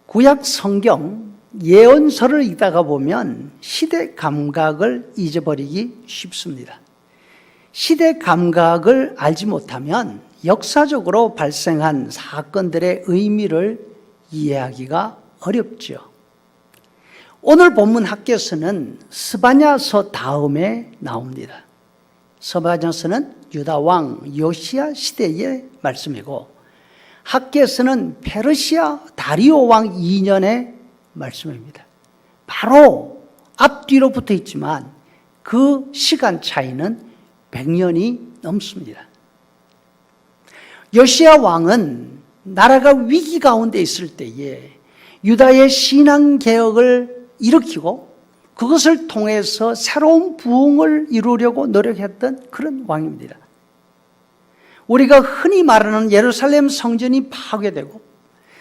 구약 성경 예언서를 읽다가 보면 시대 감각을 잊어버리기 쉽습니다. 시대 감각을 알지 못하면 역사적으로 발생한 사건들의 의미를 이해하기가 어렵죠. 오늘 본문 학개서는 스바냐서 다음에 나옵니다. 스바냐서는 유다 왕 요시야 시대의 말씀이고 학개서는 페르시아 다리오 왕 2년의 말씀입니다. 바로 앞뒤로 붙어 있지만 그 시간 차이는 100년이 넘습니다. 요시야 왕은 나라가 위기 가운데 있을 때에 유다의 신앙개혁을 일으키고 그것을 통해서 새로운 부흥을 이루려고 노력했던 그런 왕입니다. 우리가 흔히 말하는 예루살렘 성전이 파괴되고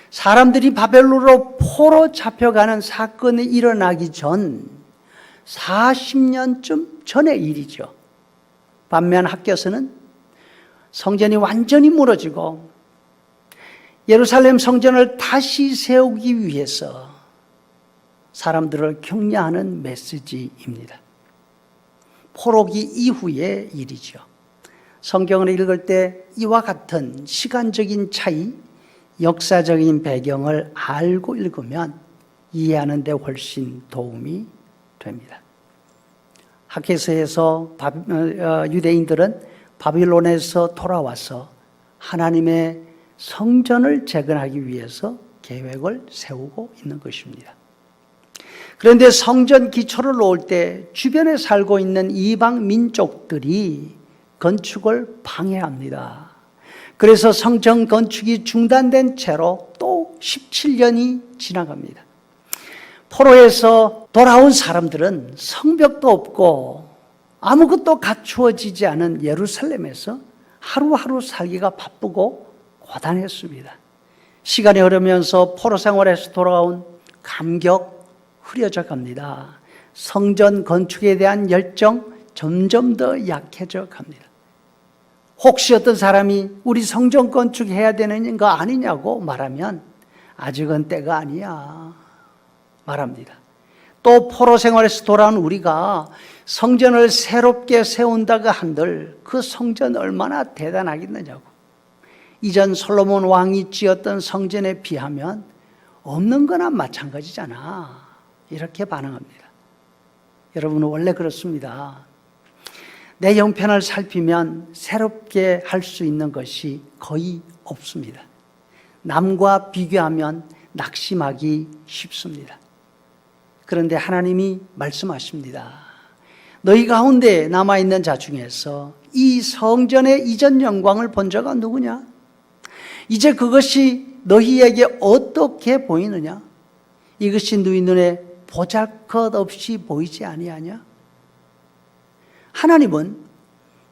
사람들이 바벨론으로 포로 잡혀가는 사건이 일어나기 전 40년쯤 전의 일이죠. 반면 학개서는 성전이 완전히 무너지고 예루살렘 성전을 다시 세우기 위해서 사람들을 격려하는 메시지입니다. 포로기 이후의 일이죠. 성경을 읽을 때 이와 같은 시간적인 차이, 역사적인 배경을 알고 읽으면 이해하는 데 훨씬 도움이 됩니다. 학개서에서 유대인들은 바빌론에서 돌아와서 하나님의 성전을 재건하기 위해서 계획을 세우고 있는 것입니다. 그런데 성전 기초를 놓을 때 주변에 살고 있는 이방 민족들이 건축을 방해합니다. 그래서 성전 건축이 중단된 채로 또 17년이 지나갑니다. 포로에서 돌아온 사람들은 성벽도 없고 아무것도 갖추어지지 않은 예루살렘에서 하루하루 살기가 바쁘고 고단했습니다. 시간이 흐르면서 포로 생활에서 돌아온 감격 흐려져 갑니다. 성전 건축에 대한 열정 점점 더 약해져 갑니다. 혹시 어떤 사람이 우리 성전 건축해야 되는 거 아니냐고 말하면 아직은 때가 아니야 말합니다. 또 포로 생활에서 돌아온 우리가 성전을 새롭게 세운다고 한들 그 성전 얼마나 대단하겠느냐고. 이전 솔로몬 왕이 지었던 성전에 비하면 없는 거나 마찬가지잖아. 이렇게 반응합니다. 여러분 원래 그렇습니다. 내 형편을 살피면 새롭게 할 수 있는 것이 거의 없습니다. 남과 비교하면 낙심하기 쉽습니다. 그런데 하나님이 말씀하십니다. 너희 가운데 남아있는 자 중에서 이 성전의 이전 영광을 본 자가 누구냐? 이제 그것이 너희에게 어떻게 보이느냐? 이것이 너희 눈에 보잘것없이 보이지 아니하냐? 하나님은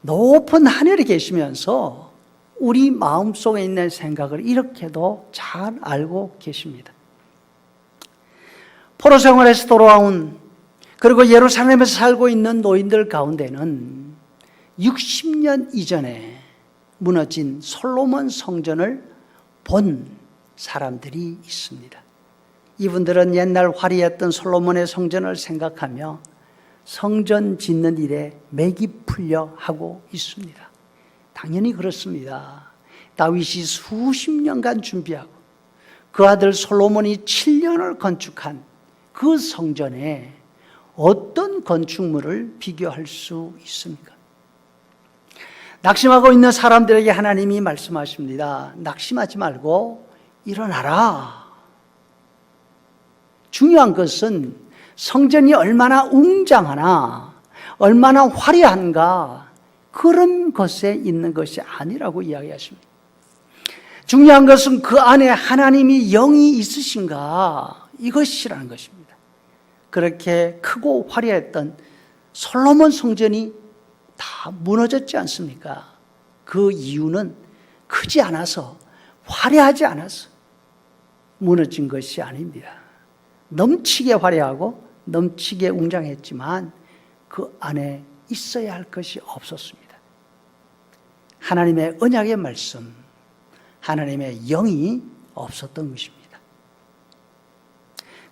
높은 하늘에 계시면서 우리 마음속에 있는 생각을 이렇게도 잘 알고 계십니다. 포로 생활에서 돌아온 그리고 예루살렘에서 살고 있는 노인들 가운데는 60년 이전에 무너진 솔로몬 성전을 본 사람들이 있습니다. 이분들은 옛날 화려했던 솔로몬의 성전을 생각하며 성전 짓는 일에 맥이 풀려 하고 있습니다. 당연히 그렇습니다. 다윗이 수십 년간 준비하고 그 아들 솔로몬이 7년을 건축한 그 성전에 어떤 건축물을 비교할 수 있습니까? 낙심하고 있는 사람들에게 하나님이 말씀하십니다. 낙심하지 말고 일어나라. 중요한 것은 성전이 얼마나 웅장하나 얼마나 화려한가 그런 것에 있는 것이 아니라고 이야기하십니다. 중요한 것은 그 안에 하나님이 영이 있으신가 이것이라는 것입니다. 그렇게 크고 화려했던 솔로몬 성전이 다 무너졌지 않습니까? 그 이유는 크지 않아서 화려하지 않아서 무너진 것이 아닙니다. 넘치게 화려하고 넘치게 웅장했지만 그 안에 있어야 할 것이 없었습니다. 하나님의 언약의 말씀, 하나님의 영이 없었던 것입니다.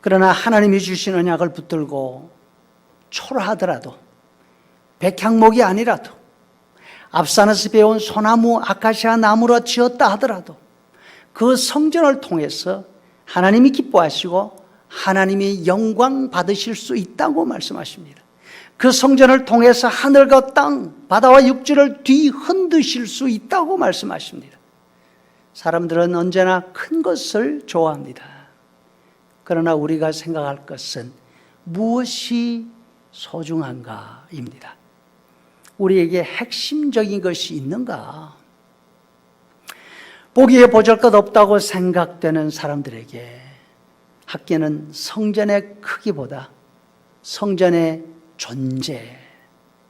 그러나 하나님이 주신 언약을 붙들고 초라하더라도, 백향목이 아니라도, 앞산에서 배운 소나무, 아카시아 나무로 지었다 하더라도 그 성전을 통해서 하나님이 기뻐하시고 하나님이 영광 받으실 수 있다고 말씀하십니다. 그 성전을 통해서 하늘과 땅, 바다와 육지를 뒤흔드실 수 있다고 말씀하십니다. 사람들은 언제나 큰 것을 좋아합니다. 그러나 우리가 생각할 것은 무엇이 소중한가입니다. 우리에게 핵심적인 것이 있는가? 보기에 보잘것없다고 생각되는 사람들에게 학계는 성전의 크기보다 성전의 존재,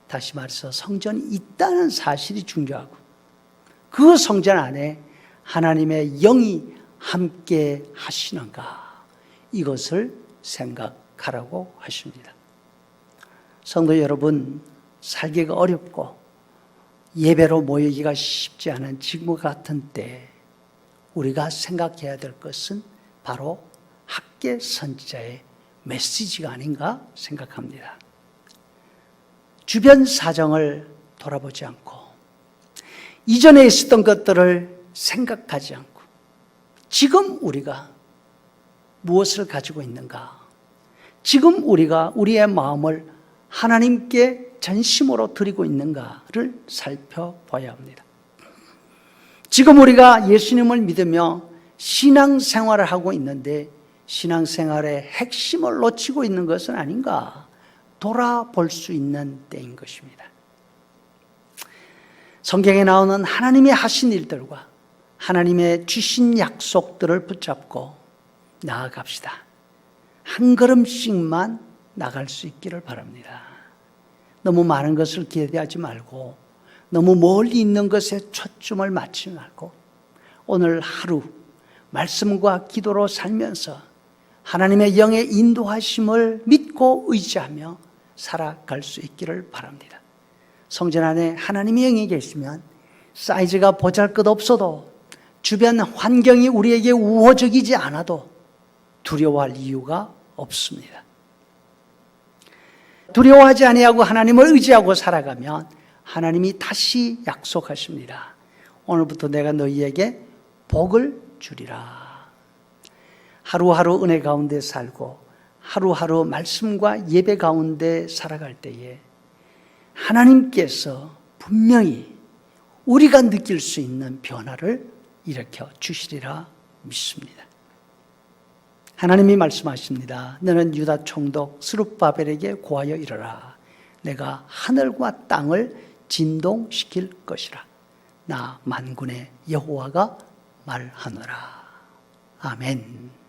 다시 말해서 성전이 있다는 사실이 중요하고, 그 성전 안에 하나님의 영이 함께 하시는가, 이것을 생각하라고 하십니다. 성도 여러분, 살기가 어렵고 예배로 모이기가 쉽지 않은 지금 같은 때 우리가 생각해야 될 것은 바로 학계 선지자의 메시지가 아닌가 생각합니다. 주변 사정을 돌아보지 않고 이전에 있었던 것들을 생각하지 않고 지금 우리가 무엇을 가지고 있는가, 지금 우리가 우리의 마음을 하나님께 전심으로 드리고 있는가를 살펴봐야 합니다. 지금 우리가 예수님을 믿으며 신앙생활을 하고 있는데 신앙생활의 핵심을 놓치고 있는 것은 아닌가 돌아볼 수 있는 때인 것입니다. 성경에 나오는 하나님이 하신 일들과 하나님의 주신 약속들을 붙잡고 나아갑시다. 한 걸음씩만 나갈 수 있기를 바랍니다. 너무 많은 것을 기대하지 말고 너무 멀리 있는 것에 초점을 맞추지 말고 오늘 하루 말씀과 기도로 살면서 하나님의 영의 인도하심을 믿고 의지하며 살아갈 수 있기를 바랍니다. 성전 안에 하나님의 영이 계시면 사이즈가 보잘것없어도 주변 환경이 우리에게 우호적이지 않아도 두려워할 이유가 없습니다. 두려워하지 아니하고 하나님을 의지하고 살아가면 하나님이 다시 약속하십니다. 오늘부터 내가 너희에게 복을 주리라. 하루하루 은혜 가운데 살고 하루하루 말씀과 예배 가운데 살아갈 때에 하나님께서 분명히 우리가 느낄 수 있는 변화를 일으켜 주시리라 믿습니다. 하나님이 말씀하십니다. 너는 유다 총독 스룹바벨에게 고하여 이르라. 내가 하늘과 땅을 진동시킬 것이라. 나 만군의 여호와가 말하노라. 아멘.